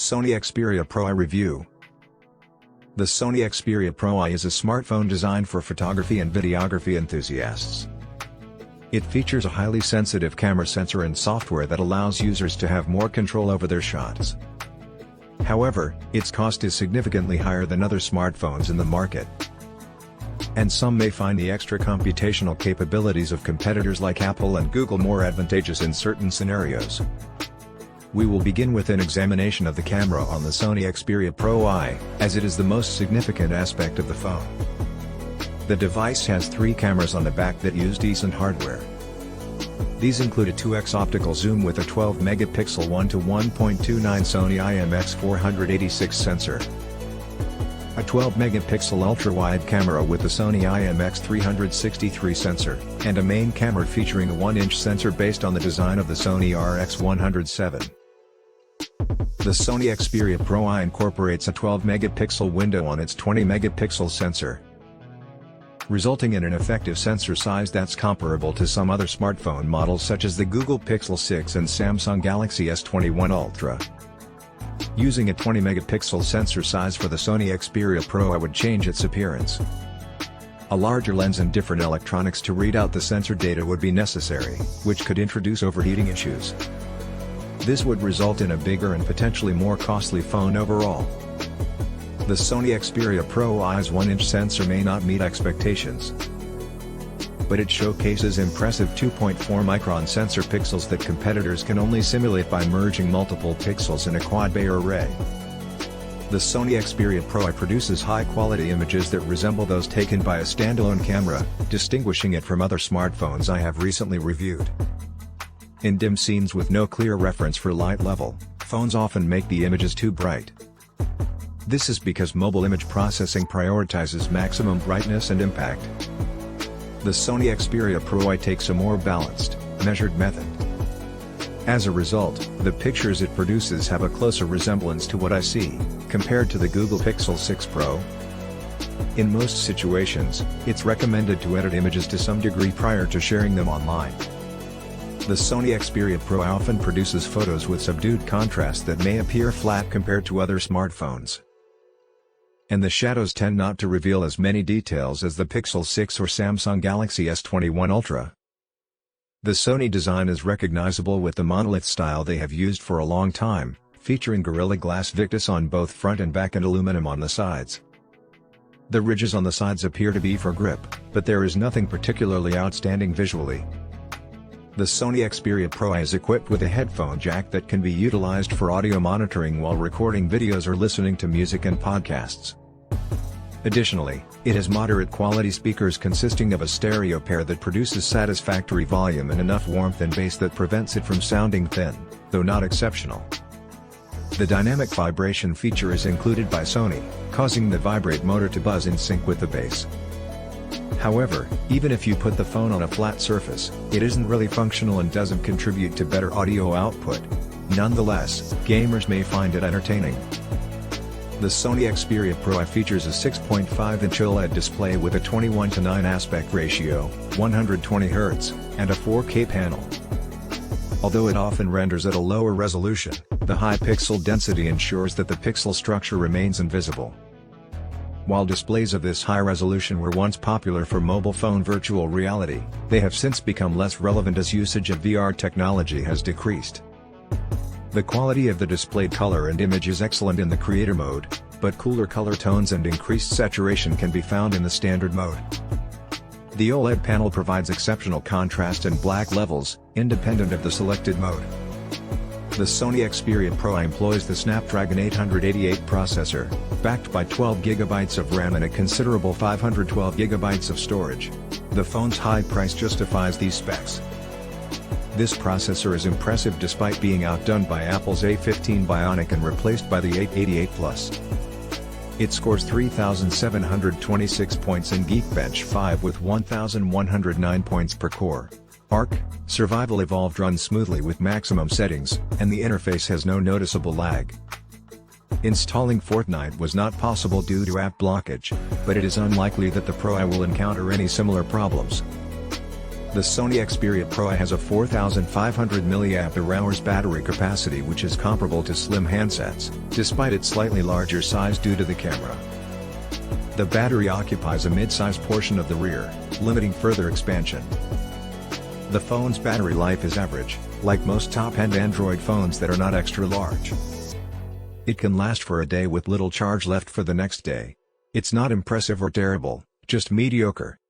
Sony Xperia Pro I review. The Sony Xperia Pro I is a smartphone designed for photography and videography enthusiasts. It features a highly sensitive camera sensor and software that allows users to have more control over their shots. However, its cost is significantly higher than other smartphones in the market. And some may find the extra computational capabilities of competitors like Apple and Google more advantageous in certain scenarios. We will begin with an examination of the camera on the Sony Xperia Pro I, as it is the most significant aspect of the phone. The device has 3 cameras on the back that use decent hardware. These include a 2x optical zoom with a 12-megapixel 1:1.29 Sony IMX486 sensor, a 12-megapixel ultra-wide camera with the Sony IMX363 sensor, and a main camera featuring a 1-inch sensor based on the design of the Sony RX107. The Sony Xperia Pro I incorporates a 12-megapixel window on its 20-megapixel sensor, resulting in an effective sensor size that's comparable to some other smartphone models such as the Google Pixel 6 and Samsung Galaxy S21 Ultra. Using a 20-megapixel sensor size for the Sony Xperia Pro I would change its appearance. A larger lens and different electronics to read out the sensor data would be necessary, which could introduce overheating issues. This would result in a bigger and potentially more costly phone overall. The Sony Xperia Pro I's 1-inch sensor may not meet expectations, but it showcases impressive 2.4-micron sensor pixels that competitors can only simulate by merging multiple pixels in a quad-bay array. The Sony Xperia Pro I produces high-quality images that resemble those taken by a standalone camera, distinguishing it from other smartphones I have recently reviewed. In dim scenes with no clear reference for light level, phones often make the images too bright. This is because mobile image processing prioritizes maximum brightness and impact. The Sony Xperia Pro I takes a more balanced, measured method. As a result, the pictures it produces have a closer resemblance to what I see, compared to the Google Pixel 6 Pro. In most situations, it's recommended to edit images to some degree prior to sharing them online. The Sony Xperia Pro I often produces photos with subdued contrast that may appear flat compared to other smartphones, and the shadows tend not to reveal as many details as the Pixel 6 or Samsung Galaxy S21 Ultra. The Sony design is recognizable with the monolith style they have used for a long time, featuring Gorilla Glass Victus on both front and back and aluminum on the sides. The ridges on the sides appear to be for grip, but there is nothing particularly outstanding visually. The Sony Xperia Pro I is equipped with a headphone jack that can be utilized for audio monitoring while recording videos or listening to music and podcasts. Additionally, it has moderate quality speakers consisting of a stereo pair that produces satisfactory volume and enough warmth and bass that prevents it from sounding thin, though not exceptional. The dynamic vibration feature is included by Sony, causing the vibrate motor to buzz in sync with the bass. However, even if you put the phone on a flat surface, it isn't really functional and doesn't contribute to better audio output. Nonetheless, gamers may find it entertaining. The Sony Xperia Pro I features a 6.5-inch OLED display with a 21:9 aspect ratio, 120 Hz, and a 4K panel. Although it often renders at a lower resolution, the high pixel density ensures that the pixel structure remains invisible. While displays of this high resolution were once popular for mobile phone virtual reality, they have since become less relevant as usage of VR technology has decreased. The quality of the displayed color and image is excellent in the creator mode, but cooler color tones and increased saturation can be found in the standard mode. The OLED panel provides exceptional contrast and black levels, independent of the selected mode. The Sony Xperia Pro I employs the Snapdragon 888 processor, backed by 12GB of RAM and a considerable 512GB of storage. The phone's high price justifies these specs. This processor is impressive despite being outdone by Apple's A15 Bionic and replaced by the 888 Plus. It scores 3,726 points in Geekbench 5 with 1,109 points per core. Arc, Survival Evolved runs smoothly with maximum settings, and the interface has no noticeable lag. Installing Fortnite was not possible due to app blockage, but it is unlikely that the Pro I will encounter any similar problems. The Sony Xperia Pro I has a 4500 mAh battery capacity, which is comparable to slim handsets, despite its slightly larger size due to the camera. The battery occupies a mid-size portion of the rear, limiting further expansion. The phone's battery life is average, like most top-end Android phones that are not extra large. It can last for a day with little charge left for the next day. It's not impressive or terrible, just mediocre.